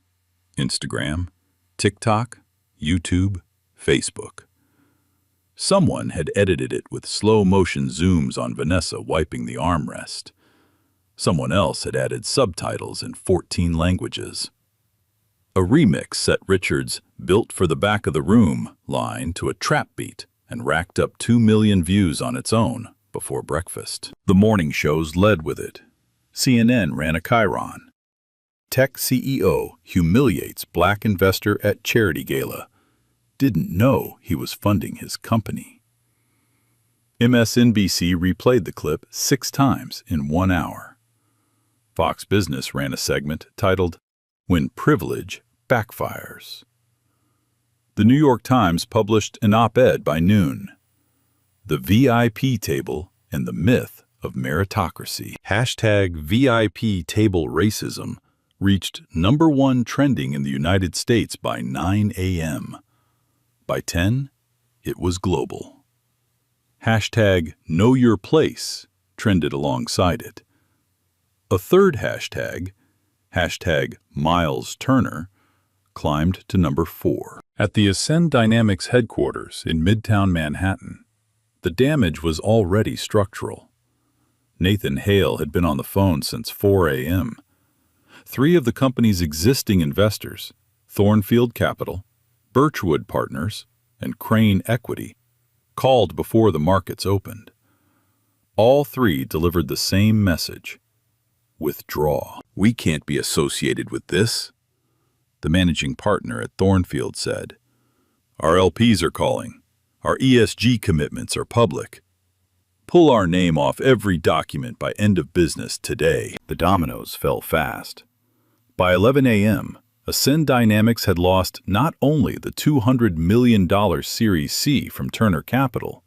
Instagram, TikTok, YouTube, Facebook. Someone had edited it with slow-motion zooms on Vanessa wiping the armrest. Someone else had added subtitles in 14 languages. A remix set Richard's "Built for the Back of the Room" line to a trap beat and racked up 2 million views on its own before breakfast. The morning shows led with it. CNN ran a chyron. Tech CEO humiliates black investor at charity gala. Didn't know he was funding his company. MSNBC replayed the clip 6 times in 1 hour. Fox Business ran a segment titled, "When Privilege Backfires." The New York Times published an op-ed by noon. The VIP table and the myth of meritocracy. Hashtag VIP table racism reached #1 trending in the United States by 9 a.m. By 10, it was global. Hashtag Know Your Place trended alongside it. A third hashtag, hashtag Miles Turner, climbed to #4. At the Ascend Dynamics headquarters in Midtown Manhattan, the damage was already structural. Nathan Hale had been on the phone since 4 a.m. 3 of the company's existing investors, Thornfield Capital, Birchwood Partners, and Crane Equity, called before the markets opened. All 3 delivered the same message: withdraw. "We can't be associated with this," the managing partner at Thornfield said. "Our LPs are calling. Our ESG commitments are public. Pull our name off every document by end of business today." The dominoes fell fast. By 11 a.m., Ascend Dynamics had lost not only the $200 million Series C from Turner Capital,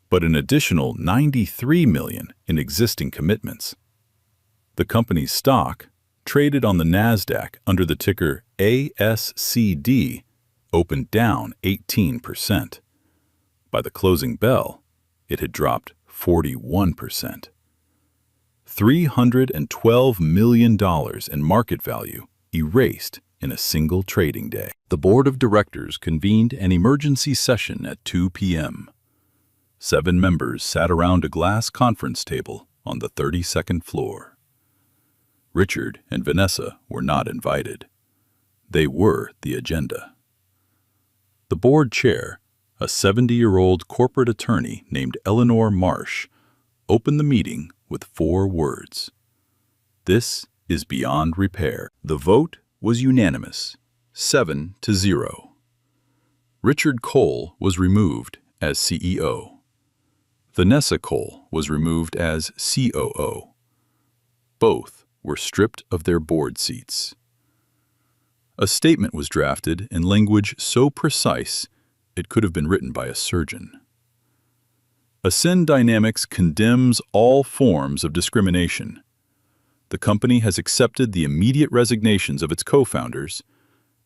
but an additional $93 million in existing commitments. The company's stock, traded on the NASDAQ under the ticker ASCD, opened down 18%. By the closing bell, it had dropped 41%. $312 million in market value erased in a single trading day. The board of directors convened an emergency session at 2 p.m. 7 members sat around a glass conference table on the 32nd floor. Richard and Vanessa were not invited. They were the agenda. The board chair, a 70-year-old corporate attorney named Eleanor Marsh, opened the meeting with 4 words: "This is beyond repair." The vote was unanimous, 7-0. Richard Cole was removed as CEO. Vanessa Cole was removed as COO. Both were stripped of their board seats. A statement was drafted in language so precise it could have been written by a surgeon. Ascend Dynamics condemns all forms of discrimination. The company has accepted the immediate resignations of its co-founders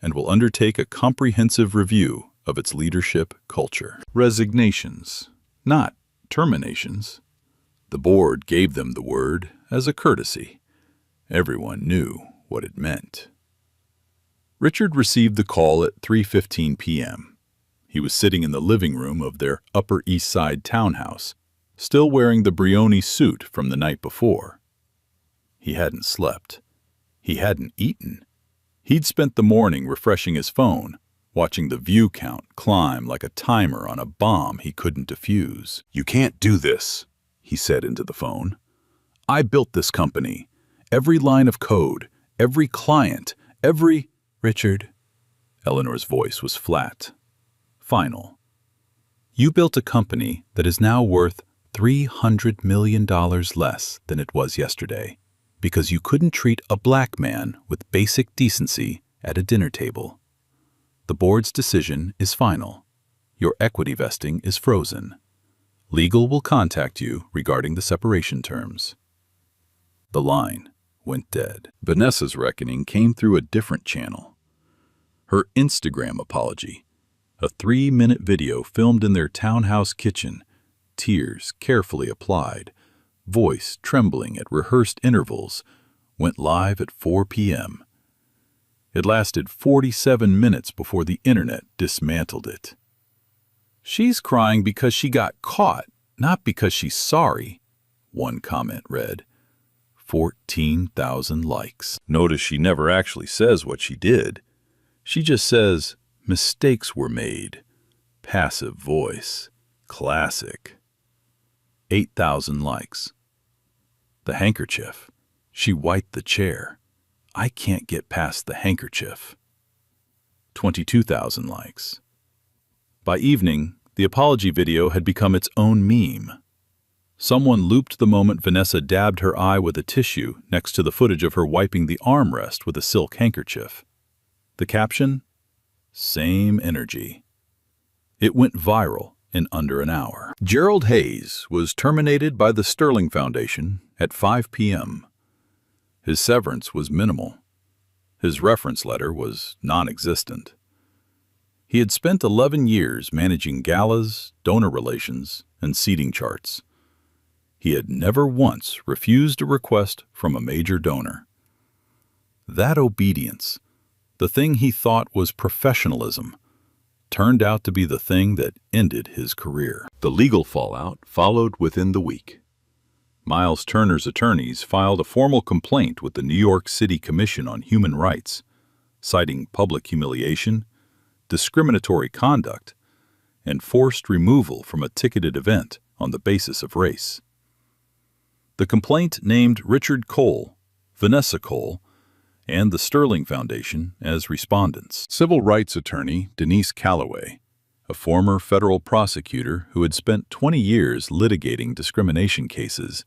and will undertake a comprehensive review of its leadership culture. Resignations, not terminations. The board gave them the word as a courtesy. Everyone knew what it meant. Richard received the call at 3:15 p.m. He was sitting in the living room of their Upper East Side townhouse, still wearing the Brioni suit from the night before. He hadn't slept. He hadn't eaten. He'd spent the morning refreshing his phone, watching the view count climb like a timer on a bomb he couldn't defuse. "You can't do this," he said into the phone. "I built this company. Every line of code, every client, every—" "Richard," Eleanor's voice was flat, final. "You built a company that is now worth $300 million less than it was yesterday because you couldn't treat a black man with basic decency at a dinner table. The board's decision is final. Your equity vesting is frozen. Legal will contact you regarding the separation terms." The line went dead. Vanessa's reckoning came through a different channel. Her Instagram apology, a 3-minute video filmed in their townhouse kitchen, tears carefully applied, voice trembling at rehearsed intervals, went live at 4 p.m. It lasted 47 minutes before the internet dismantled it. "She's crying because she got caught, not because she's sorry," one comment read. 14,000 likes. Notice she never actually says what she did. She just says, "Mistakes were made." Passive voice. Classic. 8,000 likes. The handkerchief. She wiped the chair. I can't get past the handkerchief. 22,000 likes. By evening, the apology video had become its own meme. Someone looped the moment Vanessa dabbed her eye with a tissue next to the footage of her wiping the armrest with a silk handkerchief. The caption? Same energy. It went viral in under an hour. Gerald Hayes was terminated by the Sterling Foundation at 5 p.m. His severance was minimal. His reference letter was non-existent. He had spent 11 years managing galas, donor relations, and seating charts. He had never once refused a request from a major donor. That obedience, the thing he thought was professionalism, turned out to be the thing that ended his career. The legal fallout followed within the week. Miles Turner's attorneys filed a formal complaint with the New York City Commission on Human Rights, citing public humiliation, discriminatory conduct, and forced removal from a ticketed event on the basis of race. The complaint named Richard Cole, Vanessa Cole, and the Sterling Foundation as respondents. Civil rights attorney Denise Calloway, a former federal prosecutor who had spent 20 years litigating discrimination cases,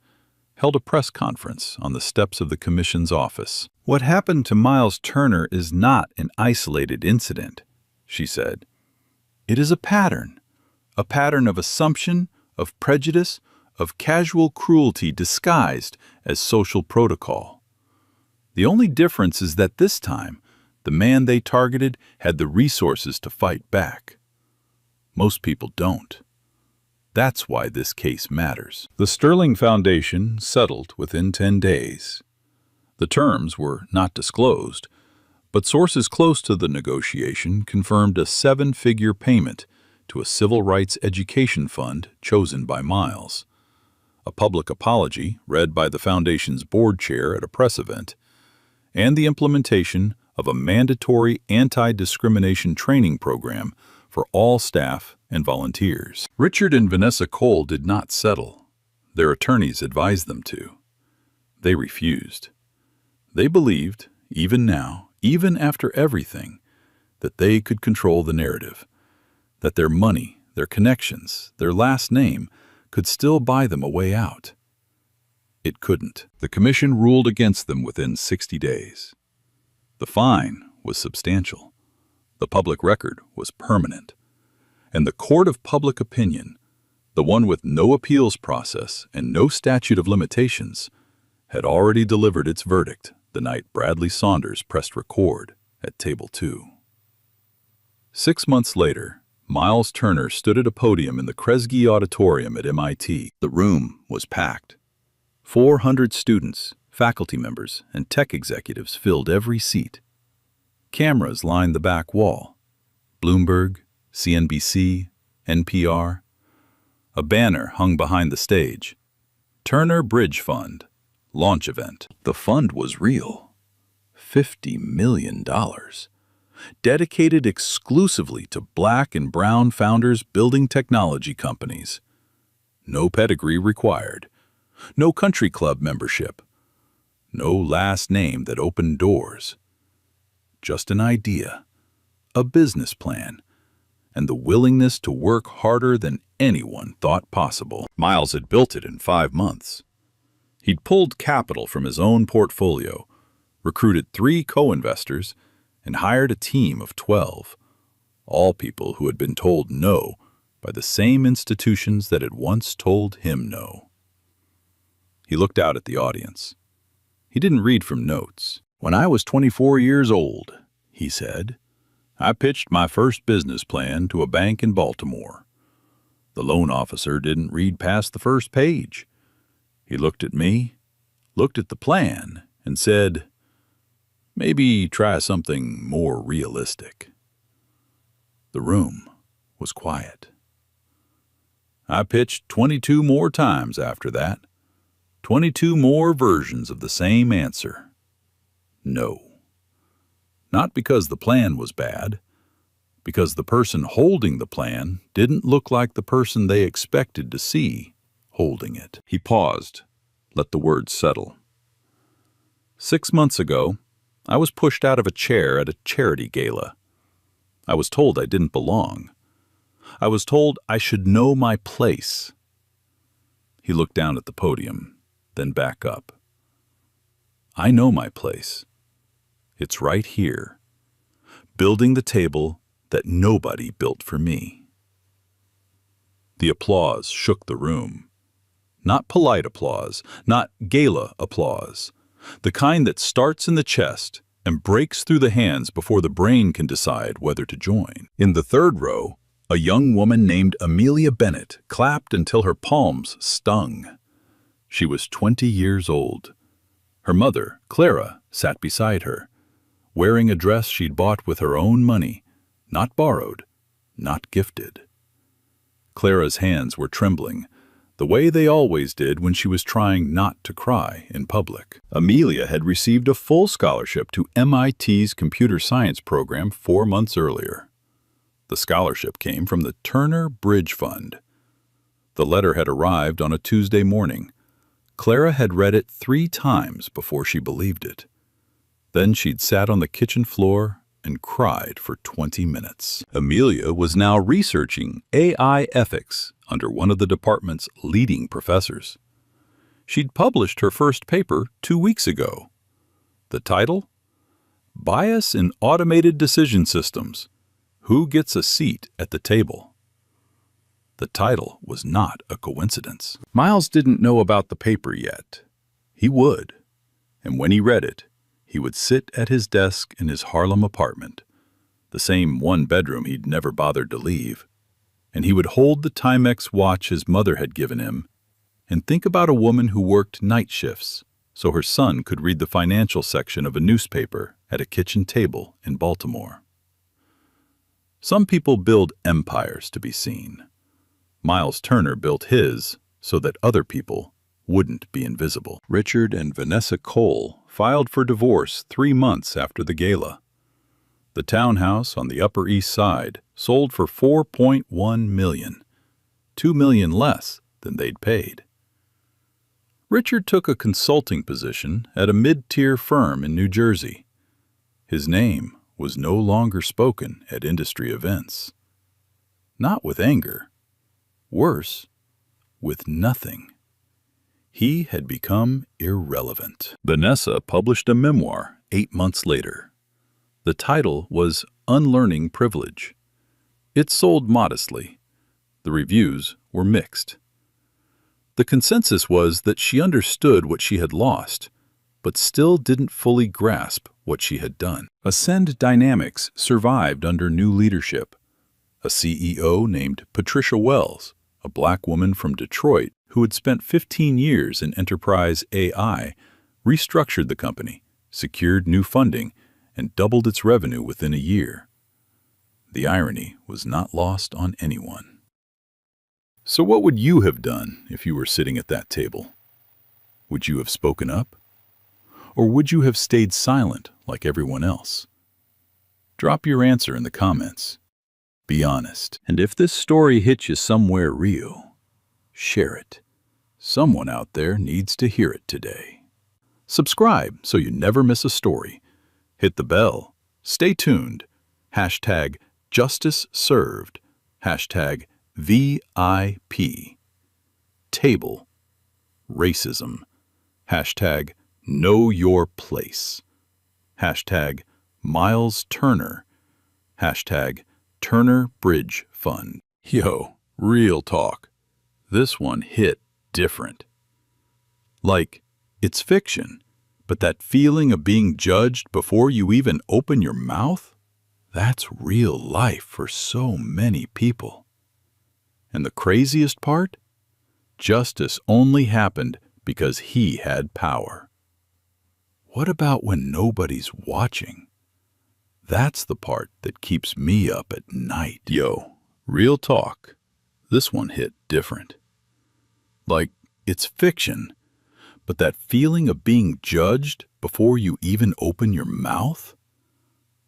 held a press conference on the steps of the commission's office. "What happened to Miles Turner is not an isolated incident," she said. "It is a pattern of assumption, of prejudice, of casual cruelty disguised as social protocol. The only difference is that this time, the man they targeted had the resources to fight back. Most people don't. That's why this case matters." The Sterling Foundation settled within 10 days. The terms were not disclosed, but sources close to the negotiation confirmed a 7-figure payment to a civil rights education fund chosen by Miles, a public apology read by the foundation's board chair at a press event, and the implementation of a mandatory anti-discrimination training program for all staff and volunteers. Richard and Vanessa Cole did not settle. Their attorneys advised them to. They refused. They believed, even now, even after everything, that they could control the narrative, that their money, their connections, their last name could still buy them a way out. It couldn't. The commission ruled against them within 60 days. The fine was substantial. The public record was permanent. And the court of public opinion, the one with no appeals process and no statute of limitations, had already delivered its verdict the night Bradley Saunders pressed record at Table 2. 6 months later, Miles Turner stood at a podium in the Kresge Auditorium at MIT. The room was packed. 400 students, faculty members, and tech executives filled every seat. Cameras lined the back wall. Bloomberg, CNBC, NPR. A banner hung behind the stage. Turner Bridge Fund, launch event. The fund was real. $50 million. Dedicated exclusively to Black and brown founders building technology companies. No pedigree required. No country club membership. No last name that opened doors. Just an idea, a business plan, and the willingness to work harder than anyone thought possible. Miles had built it in 5 months. He'd pulled capital from his own portfolio, recruited 3 co-investors, and hired a team of 12, all people who had been told no by the same institutions that had once told him no. He looked out at the audience. He didn't read from notes. "When I was 24 years old," he said, "I pitched my first business plan to a bank in Baltimore. The loan officer didn't read past the first page. He looked at me, looked at the plan, and said, 'Maybe try something more realistic.'" The room was quiet. I pitched 22 more times after that. 22 more versions of the same answer. No. Not because the plan was bad, because the person holding the plan didn't look like the person they expected to see holding it. He paused, let the words settle. 6 months ago, I was pushed out of a chair at a charity gala. I was told I didn't belong. I was told I should know my place. He looked down at the podium, then back up. I know my place. It's right here, building the table that nobody built for me. The applause shook the room. Not polite applause, not gala applause, the kind that starts in the chest and breaks through the hands before the brain can decide whether to join. In the third row, a young woman named Amelia Bennett clapped until her palms stung. She was 20 years old. Her mother, Clara, sat beside her, wearing a dress she'd bought with her own money, not borrowed, not gifted. Clara's hands were trembling, the way they always did when she was trying not to cry in public. Amelia had received a full scholarship to MIT's computer science program 4 months earlier. The scholarship came from the Turner Bridge Fund. The letter had arrived on a Tuesday morning. Clara had read it 3 times before she believed it. Then she'd sat on the kitchen floor and cried for 20 minutes. Amelia was now researching AI ethics under one of the department's leading professors. She'd published her first paper 2 weeks ago. The title? Bias in Automated Decision Systems. Who Gets a Seat at the Table? The title was not a coincidence. Miles didn't know about the paper yet. He would. And when he read it, he would sit at his desk in his Harlem apartment, the same one bedroom he'd never bothered to leave, and he would hold the Timex watch his mother had given him and think about a woman who worked night shifts so her son could read the financial section of a newspaper at a kitchen table in Baltimore. Some people build empires to be seen. Miles Turner built his so that other people wouldn't be invisible. Richard and Vanessa Cole filed for divorce 3 months after the gala. The townhouse on the Upper East Side sold for $4.1 million, $2 million less than they'd paid. Richard took a consulting position at a mid-tier firm in New Jersey. His name was no longer spoken at industry events. Not with anger. Worse, with nothing. He had become irrelevant. Vanessa published a memoir 8 months later. The title was Unlearning Privilege. It sold modestly. The reviews were mixed. The consensus was that she understood what she had lost, but still didn't fully grasp what she had done. Ascend Dynamics survived under new leadership. A CEO named Patricia Wells, a black woman from Detroit who had spent 15 years in enterprise AI, restructured the company, secured new funding, and doubled its revenue within a year. The irony was not lost on anyone. So what would you have done if you were sitting at that table? Would you have spoken up? Or would you have stayed silent like everyone else? Drop your answer in the comments. Be honest. And if this story hits you somewhere real, share it. Someone out there needs to hear it today. Subscribe so you never miss a story. Hit the bell. Stay tuned. Hashtag Justice Served. Hashtag VIP. Table. Racism. Hashtag Know Your Place. Hashtag Miles Turner. Hashtag Turner Bridge Fund. Yo, real talk. This one hit different. Like, it's fiction, but that feeling of being judged before you even open your mouth? That's real life for so many people. And the craziest part? Justice only happened because he had power. What about when nobody's watching? That's the part that keeps me up at night. Yo, real talk. This one hit different. Like, it's fiction, but that feeling of being judged before you even open your mouth?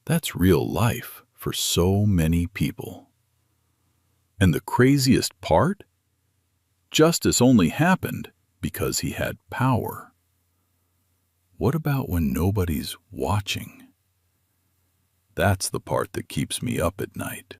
That's real life for so many people. And the craziest part? Justice only happened because he had power. What about when nobody's watching? That's the part that keeps me up at night.